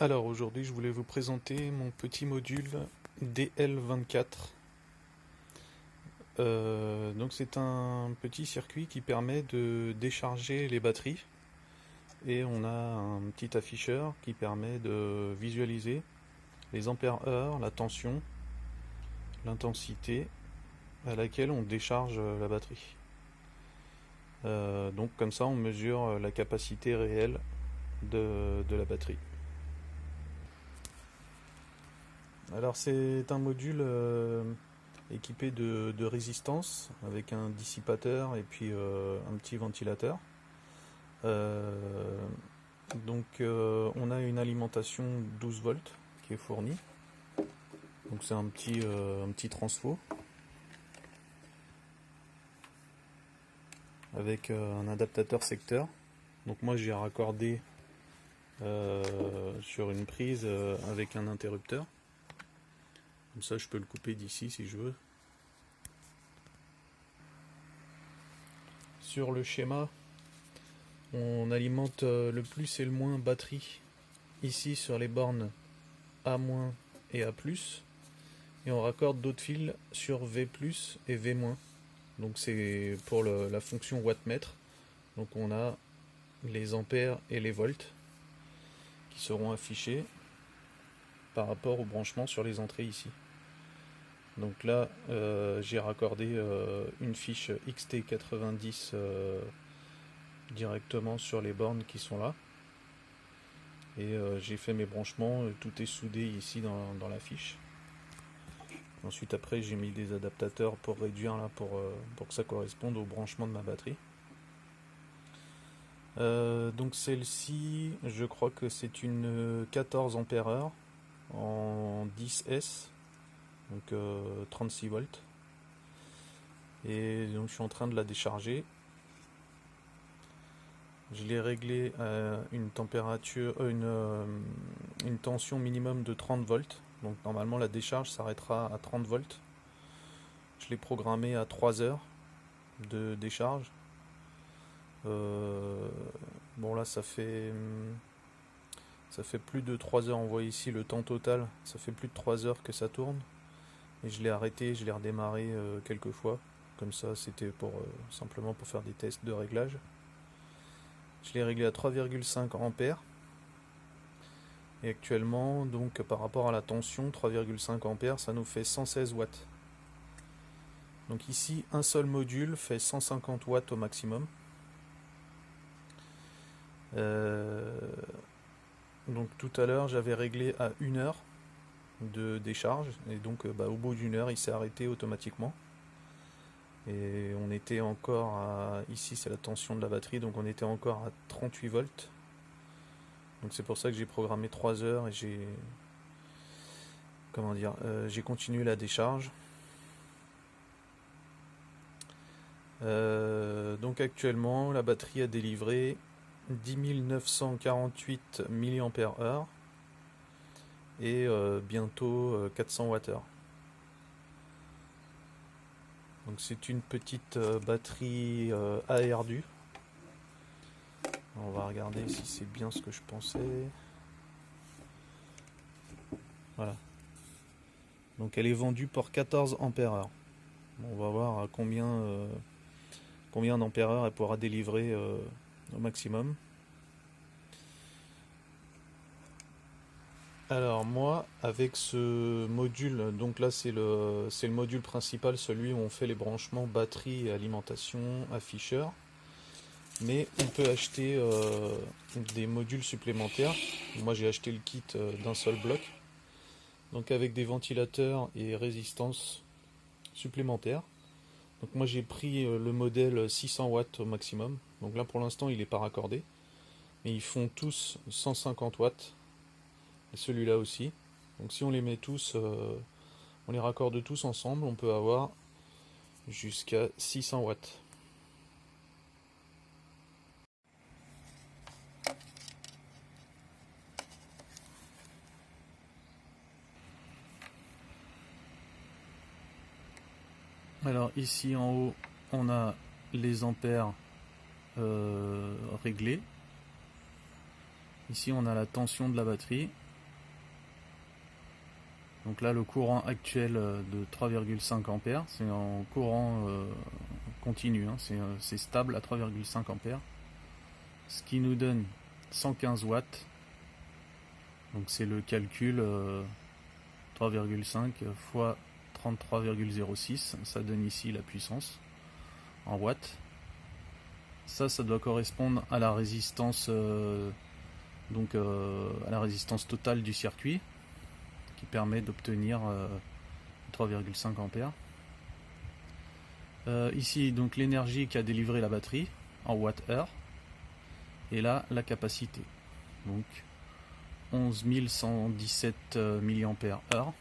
Alors aujourd'hui je voulais vous présenter mon petit module DL24. Donc c'est un petit circuit qui permet de décharger les batteries et on a un petit afficheur qui permet de visualiser les ampères-heure, la tension, l'intensité à laquelle on décharge la batterie. Donc comme ça on mesure la capacité réelle de la batterie. Alors c'est un module équipé de résistance avec un dissipateur et puis un petit ventilateur. On a une alimentation 12 volts qui est fournie. Donc c'est un petit transfo avec un adaptateur secteur. Donc moi j'ai raccordé sur une prise avec un interrupteur. Comme ça je peux le couper d'ici si je veux. Sur le schéma, on alimente le plus et le moins batterie ici sur les bornes A- et A+, et on raccorde d'autres fils sur V+ et V-. Donc c'est pour la fonction wattmètre. Donc on a les ampères et les volts qui seront affichés par rapport au branchement sur les entrées ici. Donc là j'ai raccordé une fiche XT90 directement sur les bornes qui sont là, et j'ai fait mes branchements, tout est soudé ici dans la fiche. Ensuite après j'ai mis des adaptateurs pour réduire là, pour que ça corresponde au branchement de ma batterie. Donc celle-ci je crois que c'est une 14 ampères-heure en 10S, donc 36 volts, et donc je suis en train de la décharger. Je l'ai réglé à une température, une tension minimum de 30 volts. Donc normalement la décharge s'arrêtera à 30 volts. Je l'ai programmé à 3 heures de décharge. Bon là ça fait plus de 3 heures. On voit ici le temps total. Ça fait plus de 3 heures que ça tourne. Et je l'ai arrêté, je l'ai redémarré quelques fois. Comme ça c'était simplement pour faire des tests de réglage. Je l'ai réglé à 3,5 ampères. Et actuellement, donc par rapport à la tension, 3,5 ampères, ça nous fait 116 watts. Donc ici, un seul module fait 150 watts au maximum. Donc tout à l'heure, j'avais réglé à 1 heure de décharge. Et donc au bout d'une heure, il s'est arrêté automatiquement. Et on était encore à... Ici, c'est la tension de la batterie, donc on était encore à 38 volts. Donc c'est pour ça que j'ai programmé 3 heures et j'ai continué la décharge. Donc actuellement la batterie a délivré 10 948 mAh et bientôt 400 Wh. Donc c'est une petite batterie ARDU. On va regarder si c'est bien ce que je pensais. Voilà. Donc elle est vendue pour 14 ampères-heure. On va voir combien d'ampères-heure elle pourra délivrer au maximum. Alors moi, avec ce module, donc là c'est le module principal, celui où on fait les branchements batterie, alimentation, afficheur. Mais on peut acheter des modules supplémentaires. Moi j'ai acheté le kit d'un seul bloc. Donc avec des ventilateurs et résistances supplémentaires. Donc moi j'ai pris le modèle 600 watts au maximum. Donc là pour l'instant il n'est pas raccordé. Mais ils font tous 150 watts. Et celui-là aussi. Donc si on les met tous, on les raccorde tous ensemble, on peut avoir jusqu'à 600 watts. Alors ici en haut, on a les ampères réglés. Ici on a la tension de la batterie. Donc là, le courant actuel de 3,5 ampères, c'est en courant continu, hein, c'est stable à 3,5 ampères, ce qui nous donne 115 watts. Donc c'est le calcul 3,5 fois 33,06, ça donne ici la puissance en watts. Ça doit correspondre à la résistance à la résistance totale du circuit, qui permet d'obtenir 3,5 ampères. Ici donc l'énergie qu'a délivré la batterie en watts-heure, et là la capacité, donc 11 117 mAh.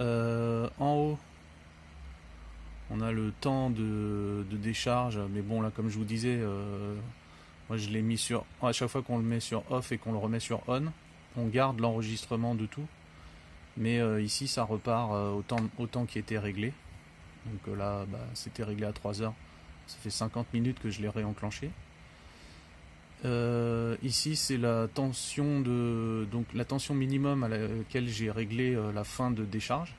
En haut on a le temps de décharge, mais bon là comme je vous disais, moi je l'ai mis sur, à chaque fois qu'on le met sur off et qu'on le remet sur on, on garde l'enregistrement de tout, mais ici ça repart au temps qui était réglé. Donc là c'était réglé à 3 heures, ça fait 50 minutes que je l'ai réenclenché. Ici c'est la tension donc la tension minimum à laquelle j'ai réglé la fin de décharge,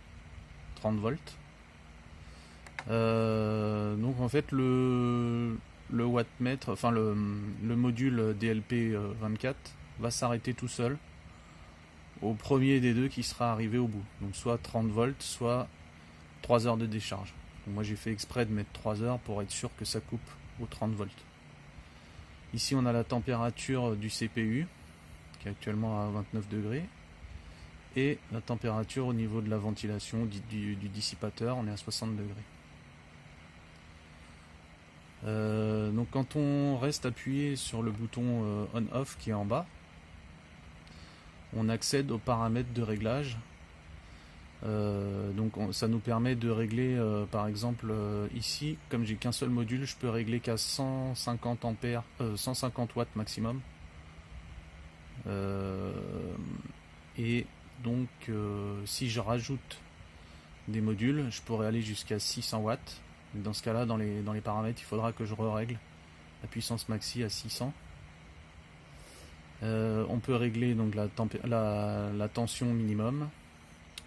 30 volts. Donc en fait le wattmètre, enfin le module DLP 24 va s'arrêter tout seul au premier des deux qui sera arrivé au bout. Donc soit 30 volts, soit 3 heures de décharge. Donc moi j'ai fait exprès de mettre 3 heures pour être sûr que ça coupe aux 30 volts. Ici on a la température du CPU qui est actuellement à 29 degrés. Et la température au niveau de la ventilation du dissipateur, on est à 60 degrés. Donc quand on reste appuyé sur le bouton on-off qui est en bas, on accède aux paramètres de réglage. Donc ça nous permet de régler par exemple ici, comme j'ai qu'un seul module, je peux régler qu'à 150 ampères, 150 watts maximum. Et donc si je rajoute des modules, je pourrais aller jusqu'à 600 watts. Dans ce cas là, dans les paramètres, il faudra que je règle la puissance maxi à 600. On peut régler donc la tension minimum,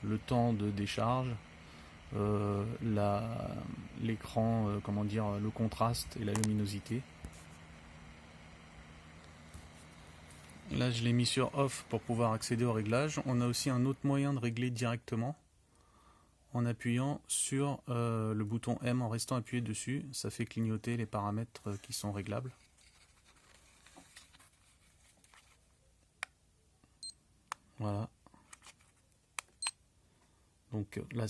le temps de décharge, l'écran, le contraste et la luminosité. Là je l'ai mis sur off pour pouvoir accéder au réglage. On a aussi un autre moyen de régler directement en appuyant sur le bouton M, en restant appuyé dessus. Ça fait clignoter les paramètres qui sont réglables. Voilà. Donc là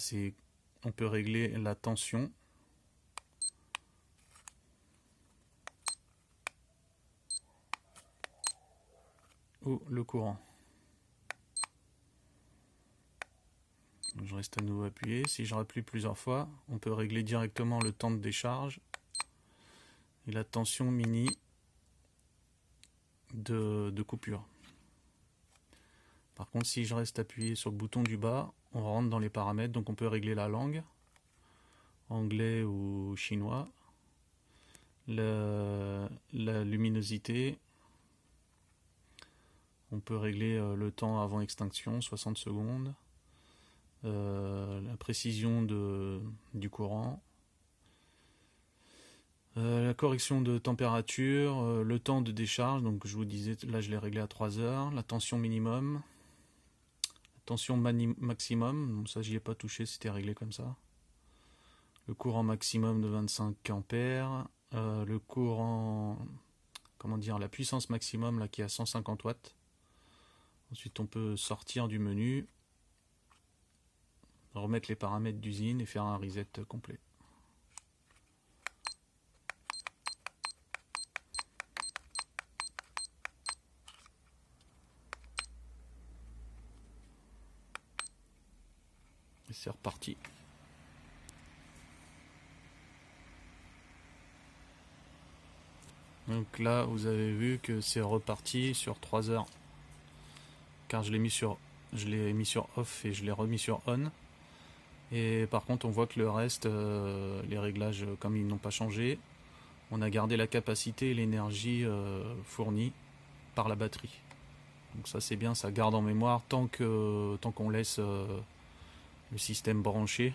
on peut régler la tension. Ou le courant. Je reste à nouveau appuyé. Si je rappuie plusieurs fois, on peut régler directement le temps de décharge et la tension mini de coupure. Par contre, si je reste appuyé sur le bouton du bas, on rentre dans les paramètres. Donc on peut régler la langue, anglais ou chinois, la luminosité. On peut régler le temps avant extinction, 60 secondes. La précision du courant, la correction de température, le temps de décharge, donc je vous disais, là je l'ai réglé à 3 heures, la tension minimum, la tension maximum, donc ça j'y ai pas touché, c'était réglé comme ça, le courant maximum de 25 ampères, le courant, la puissance maximum là qui est à 150 watts. Ensuite on peut sortir du menu, remettre les paramètres d'usine et faire un reset complet. Et c'est reparti. Donc là vous avez vu que c'est reparti sur 3 heures, car je l'ai mis sur off et je l'ai remis sur on. Et par contre on voit que le reste, les réglages comme ils n'ont pas changé, on a gardé la capacité et l'énergie fournie par la batterie. Donc ça c'est bien, ça garde en mémoire tant qu'on laisse le système branché.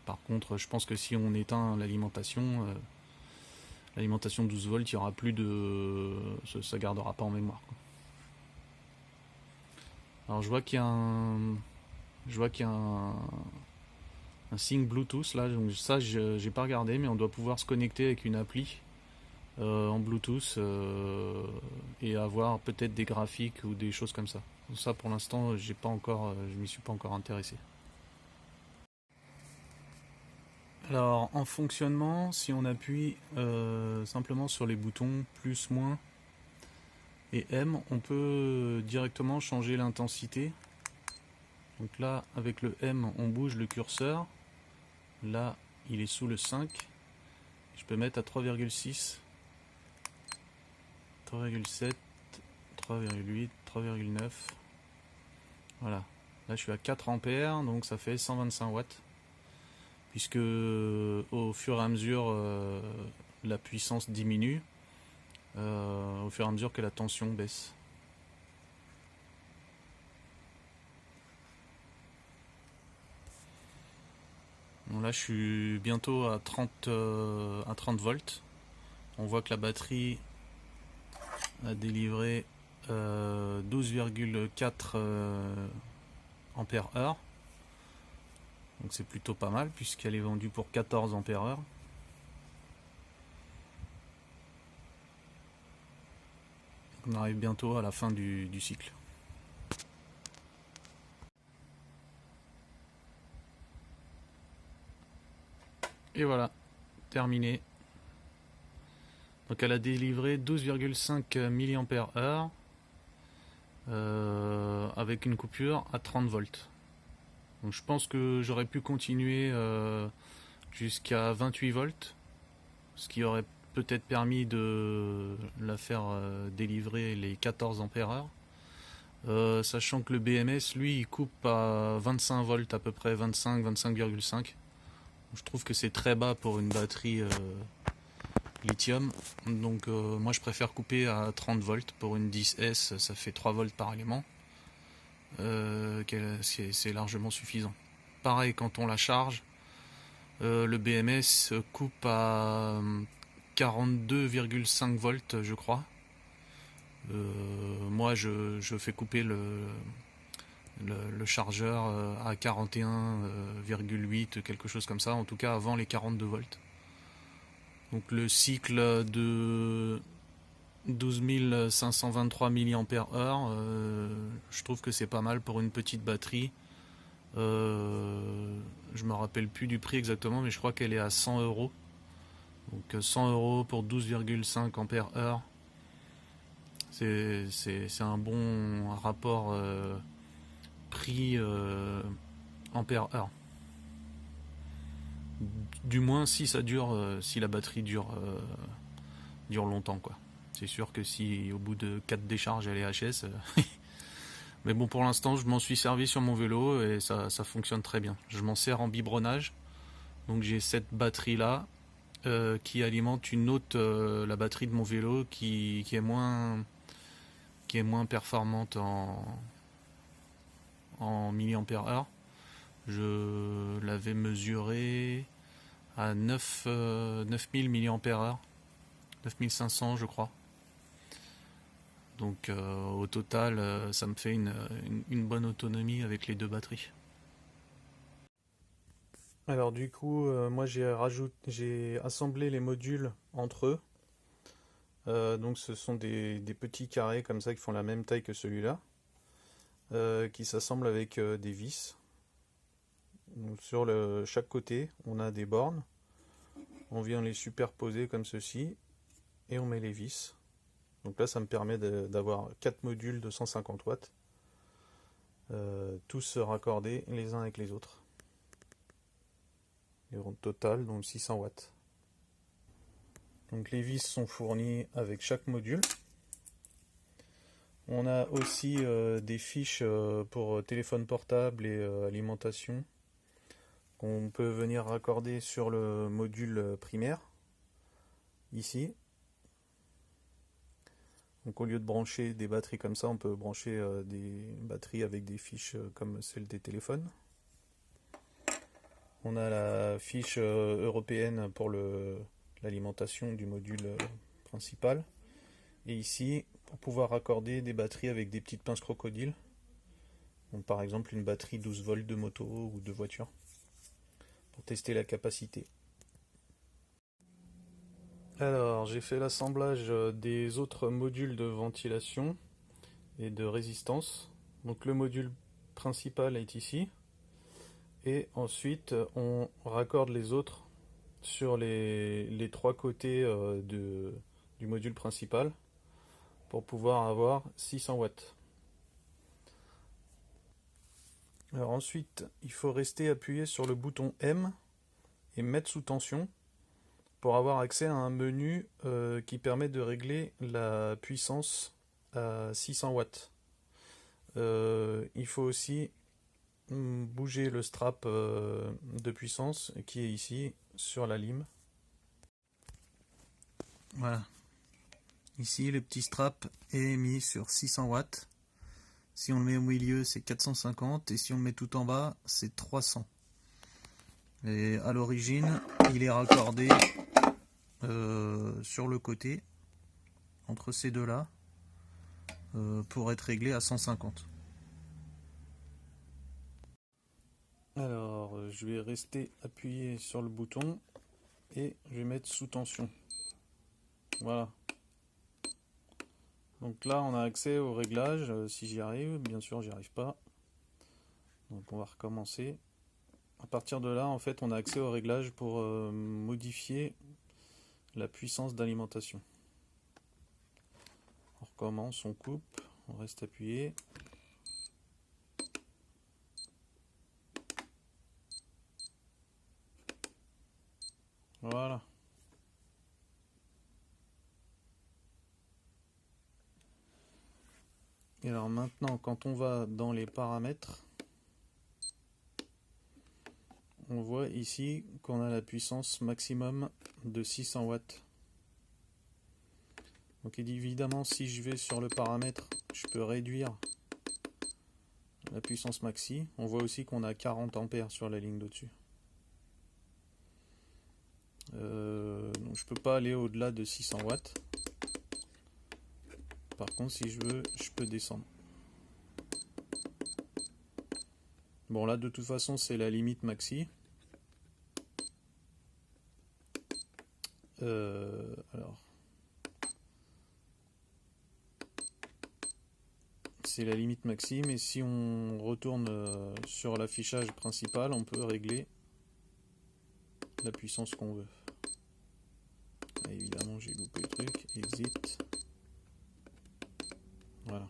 Par contre, je pense que si on éteint l'alimentation 12 volts, il y aura plus de, ça gardera pas en mémoire, quoi. Alors je vois qu'il y a un signe Bluetooth là, donc ça j'ai pas regardé, mais on doit pouvoir se connecter avec une appli en Bluetooth et avoir peut-être des graphiques ou des choses comme ça. Ça pour l'instant j'ai pas encore, je m'y suis pas encore intéressé. Alors en fonctionnement, si on appuie simplement sur les boutons plus, moins et M, on peut directement changer l'intensité. Donc là avec le M on bouge le curseur. Là il est sous le 5. Je peux mettre à 3,6, 3,7, 3,8, 3,9. Voilà. Là je suis à 4 ampères, donc ça fait 125 watts. Puisque au fur et à mesure la puissance diminue, au fur et à mesure que la tension baisse. Bon, là je suis bientôt à 30 volts. On voit que la batterie a délivré 12,4 ampères heure. Donc c'est plutôt pas mal puisqu'elle est vendue pour 14 ampères heure. On arrive bientôt à la fin du cycle. Et voilà, terminé. Donc elle a délivré 12,5 mAh avec une coupure à 30 volts. Donc je pense que j'aurais pu continuer jusqu'à 28 volts, ce qui aurait peut-être permis de la faire délivrer les 14 ampères heure. Sachant que le BMS, lui, il coupe à 25 volts à peu près, 25, 25,5. Je trouve que c'est très bas pour une batterie lithium. Donc moi je préfère couper à 30 volts. Pour une 10S, ça fait 3 volts par élément. C'est largement suffisant. Pareil quand on la charge, le BMS coupe à 42,5 volts je crois. Moi je fais couper le chargeur à 41,8, quelque chose comme ça, en tout cas avant les 42 volts. Donc le cycle de 12 523 mAh, je trouve que c'est pas mal pour une petite batterie. Je me rappelle plus du prix exactement, mais je crois qu'elle est à 100 euros. Donc 100 euros pour 12,5 ampères heure. C'est un bon rapport prix ampère heure. Du moins si ça dure, si la batterie dure longtemps, quoi. C'est sûr que si au bout de 4 décharges elle est HS, mais bon, pour l'instant je m'en suis servi sur mon vélo et ça fonctionne très bien. Je m'en sers en biberonnage, donc j'ai cette batterie là qui alimente une autre, la batterie de mon vélo qui est moins performante en milliampères heure. Je l'avais mesuré à 9000 mAh, 9500 je crois. Donc au total ça me fait une bonne autonomie avec les deux batteries. Alors du coup moi j'ai assemblé les modules entre eux. Donc ce sont des petits carrés comme ça qui font la même taille que celui-là, qui s'assemblent avec des vis. Donc, sur chaque côté on a des bornes, on vient les superposer comme ceci et on met les vis. Donc là ça me permet d'avoir 4 modules de 150 watts, tous raccordés les uns avec les autres. Et au total donc 600 watts. Donc les vis sont fournies avec chaque module. On a aussi des fiches pour téléphone portable et alimentation qu'on peut venir raccorder sur le module primaire, ici. Donc au lieu de brancher des batteries comme ça, on peut brancher des batteries avec des fiches comme celles des téléphones. On a la fiche européenne pour l'alimentation du module principal. Et ici, pour pouvoir raccorder des batteries avec des petites pinces crocodiles. Donc par exemple une batterie 12 volts de moto ou de voiture. Pour tester la capacité. Alors j'ai fait l'assemblage des autres modules de ventilation et de résistance. Donc le module principal est ici. Et ensuite on raccorde les autres sur les trois côtés du module principal pour pouvoir avoir 600 watts. Alors ensuite, il faut rester appuyé sur le bouton M et mettre sous tension pour avoir accès à un menu qui permet de régler la puissance à 600 watts. Il faut aussi bouger le strap de puissance qui est ici sur la lime. Voilà. Ici, le petit strap est mis sur 600 watts. Si on le met au milieu, c'est 450 et si on le met tout en bas, c'est 300. Et à l'origine, il est raccordé sur le côté, entre ces deux-là, pour être réglé à 150. Alors, je vais rester appuyé sur le bouton et je vais mettre sous tension. Voilà. Donc là, on a accès au réglage, si j'y arrive. Bien sûr, j'y arrive pas. Donc on va recommencer. À partir de là, en fait, on a accès au réglage pour modifier la puissance d'alimentation. On recommence, on coupe, on reste appuyé. Voilà. Et alors maintenant, quand on va dans les paramètres, on voit ici qu'on a la puissance maximum de 600 watts. Donc évidemment, si je vais sur le paramètre, je peux réduire la puissance maxi. On voit aussi qu'on a 40 ampères sur la ligne d'au-dessus. Donc je peux pas aller au-delà de 600 watts. Par contre, si je veux, je peux descendre. Bon, là, de toute façon, c'est la limite maxi. Alors, c'est la limite maxi, mais si on retourne sur l'affichage principal, on peut régler la puissance qu'on veut. Ah, évidemment, j'ai loupé le truc. Exit. Voilà.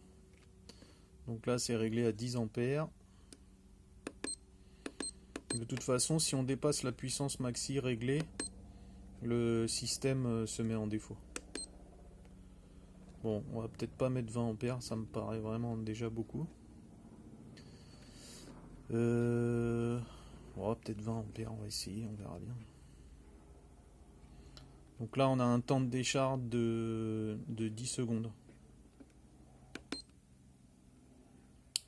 Donc là, c'est réglé à 10 ampères. De toute façon, si on dépasse la puissance maxi réglée, le système se met en défaut. Bon, on va peut-être pas mettre 20 ampères, ça me paraît vraiment déjà beaucoup. On va peut-être 20 ampères, on va essayer, on verra bien. Donc là, on a un temps de décharge de 10 secondes.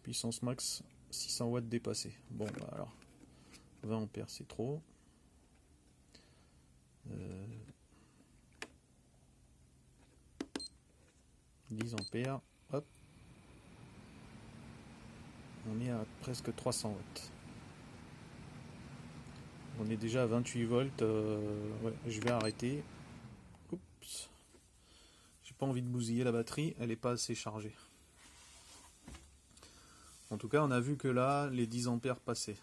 Puissance max, 600 watts dépassé. Bon, bah alors, 20 ampères, c'est trop. 10 ampères, hop. On est à presque 300 watts. On est déjà à 28 volts. Ouais, je vais arrêter. Oups. J'ai pas envie de bousiller la batterie, elle n'est pas assez chargée. En tout cas, on a vu que là, les 10 ampères passaient.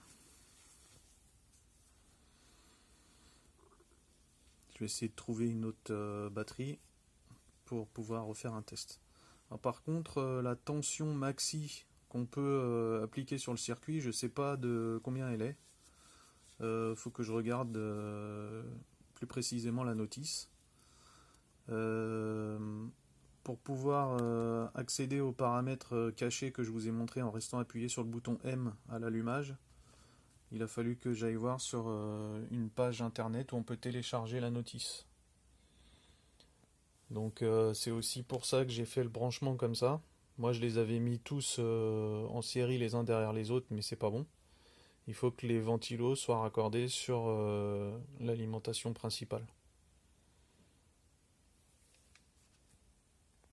Je vais essayer de trouver une autre batterie pour pouvoir refaire un test. Alors, par contre, la tension maxi qu'on peut appliquer sur le circuit, je ne sais pas de combien elle est. Faut que je regarde plus précisément la notice. Pour pouvoir accéder aux paramètres cachés que je vous ai montré en restant appuyé sur le bouton M à l'allumage, il a fallu que j'aille voir sur une page internet où on peut télécharger la notice. Donc c'est aussi pour ça que j'ai fait le branchement comme ça. Moi je les avais mis tous en série les uns derrière les autres, mais c'est pas bon. Il faut que les ventilos soient raccordés sur l'alimentation principale.